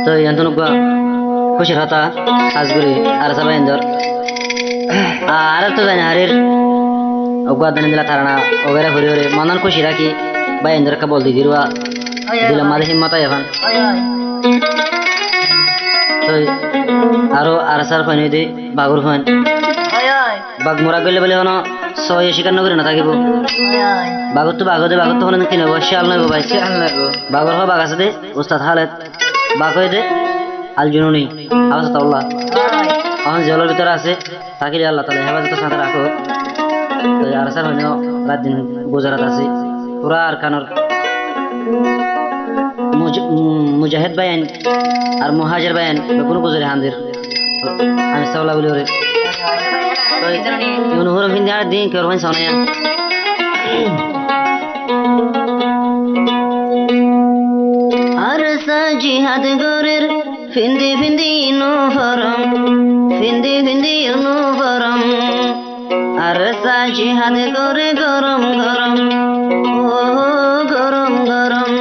তো yantu gua খুশি হতা আজগুরি আর সবাই ইন্দর আর তো জানি হারির অগুয়া দানি দিলা তারানা ওগেরা ঘুরে ঘুরে মনন খুশি রাখি ভাই ইন্দর কা বল দি দিরুয়া দিলা মাঝে হিম্মত এখন তো আরো আর সার ফাইন হইতে বাগুর ফাইন বাঘ মোরা গেলে বলে হনো সয়ে শিকার নগরে না থাকিব বাঘর তো বাঘ বাঘর তো হলে কিনবো শিয়াল নইব ভাই শিয়াল নইব বাঘর হয় বাঘ আছে দে উস্তাদ হালেত বাঘ হয়ে দে আল জুনুনি আল্লাহ এখন জলের ভিতরে আছে থাকিলে আল্লাহ তালা হেফাজতের সাথে রাখো তো আর স্যার হইল রাত দিন গুজরাত আছে পুরা আর খানোর মুজাহিদ বাইন আর মুহাজির বাইন কোনো গুজরে হান্দির আমি সাউলা বলি ওরে তো ইউনুহর হিন্দি আর দিন কেউ হইন সাউনা আর সা জিহাদ গোরের ফিন্দি ফিন্দি নুহরম ফিন্দি ফিন্দি নুহরম আর সা জিহাদ গোরে গরম গরম ও গরম গরম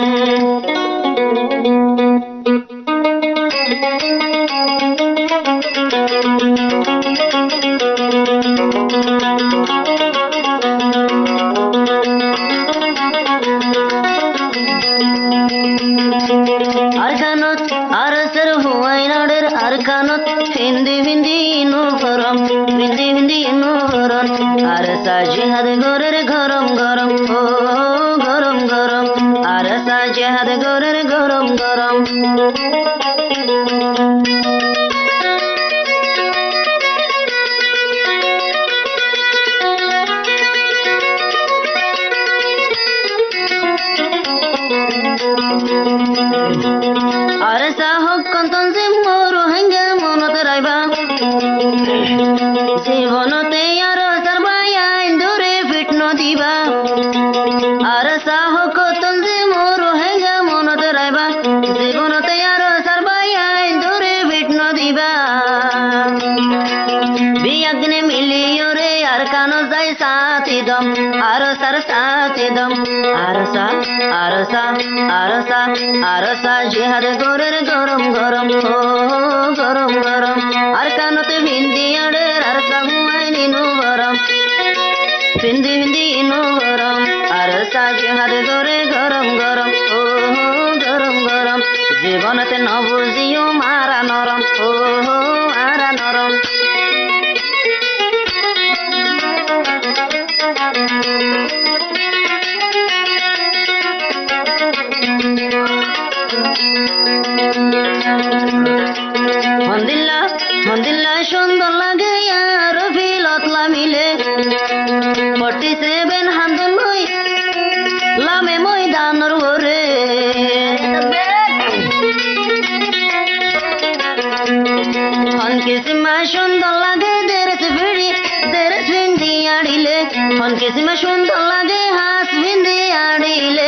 আরকানত আরসর হুয়াইনাডের আরকানত ফিন্দি ফিন্দি নুহরম ফিন্দি ফিন্দি নুহরম আরসা জিহাদ গোরের গরম গরম ও গরম গরম আরসা জিহাদ গোরের গরম গরম আরসা হোক কন্তনসে মোর হেঙ্গে মনত রাইবা জীবনতে আর সর্বায়া ইন্দুরে ফিটন দিবা আরসা হোক কন্তনসে মোর হেঙ্গে মনত রাইবা জীবনতে আর সর্বায়া ইন্দুরে ফিটন দিবা বিয়াগ্নে মিলিয়রে আর কানো যাই সাথী দম আরসার সাথী দম আরসা আরসা আরসা আরসা জিহাদ গোরের গরম গরম ও গরম গরম আর কানতে ভিন্দি আড়ের আরসা হুয়াইনি নু গরম ভিন্দি ভিন্দি নু গরম আরসা জিহাদ গোরে গরম গরম ও গরম গরম জীবনতে ন বুঝিও মারা নরম ও মারা নরম মন্দিল্লা মন্দিল্লা সুন্দর লাগে আর ফিলতলা মিলে 47 হান্দন হই লামে ময়দানর ঘরে হনকে সীমা সুন্দর লাগে দেরেস ভিন্দি আড়িলে হনকে সীমা সুন্দর লাগে হাস ভিন্দি আড়িলে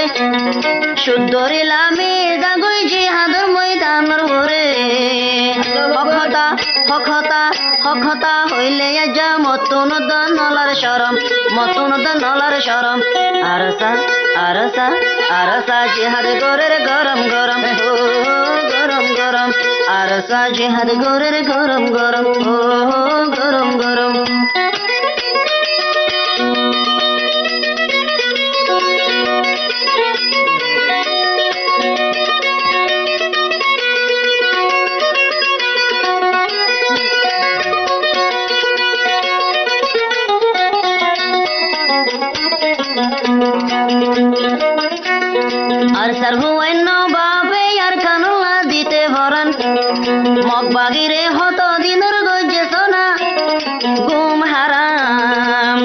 শুদ্ধরে লামে জাগই জিহাদর ময়দানর ঘরে হকতা হকতা হকতা হইলে যা মতন নলার শরম মতন নলার শরম আরসা আরসা আরসা জিহাদ গোরের গরম গরম ও গরম গরম আরসা জিহাদ গোরের গরম গরম ও গরম গরম আর সার হুয়াইন বাপে আর কানুলা দিতে ভরান মগবাগিরে হত দিনর গজে সোনা গুম হারাম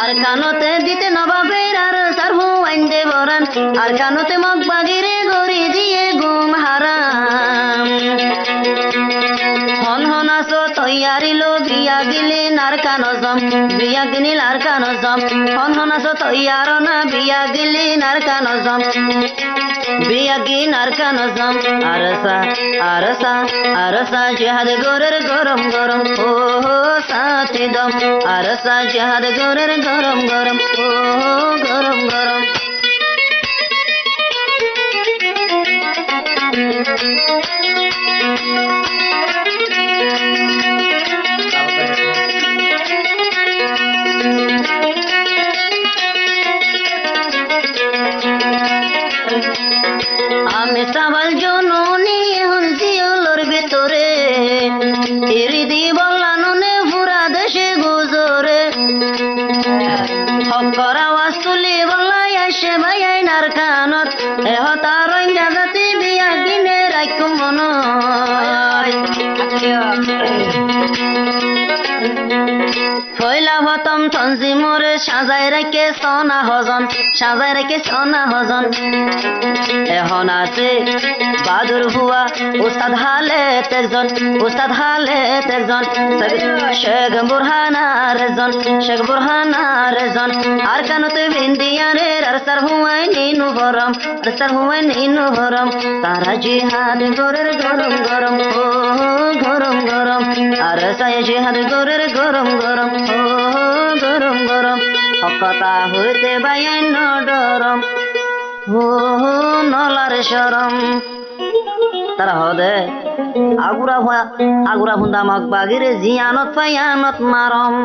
আর কানতে দিতে নবাবের আর সার হুয়াইন দে ভরান আর কানতে মগবাগিরে গড়ি দিয়ে গুম হারাম হন হনাসো তৈয়ারিলো বিয়া গিলিন আর কানজম বিয়া গিনিল আর কানজম হন হনাসো তৈয়ার না বিয়া গিলিন আর কানজম বিয়া গিন আর কানজম আরসা আরসা আরসা জিহাদ গোরের গরম গরম ও সাথী দম আরসা জিহাদ গোরের গরম গরম ও গরম গরম আমি সাবাল জননী হন্সি ওলর ভিতরে ইরিদি বল্লানুনে পুরা দেশে গুজরে হকর আওয়াজ তুলি বল্লাই আসে ভাই আইনার কানত এহ তার জাতি বিয়া কিনে রাখুম মন ফয়লা হতম তঞ্জি মোরে সাজাই রেখে সোনা হজন সাজাই রেখে সোনা হজন এখন আছে বাদুর ভুয়া উস্তাদ হালেত একজন উস্তাদ হালেত একজন শেখ বুরহানার একজন শেখ বুরহানার একজন আর কানতে বিন্দিয়ারে আর সার হুয়াই নিনু ভরম আর সার হুয়াই নিনু ভরম তারা জিহাদ গোরের গরম গরম ও গরম গরম আর সাই জিহাদ গোরের গরম গরম ও গরম গরম হকতা হইতে বাইন ডরম ও নলার শরম তারা হদে আগুরা ভুন্দা মগ বাগিরে জিয়ানত ফায়ানত মারম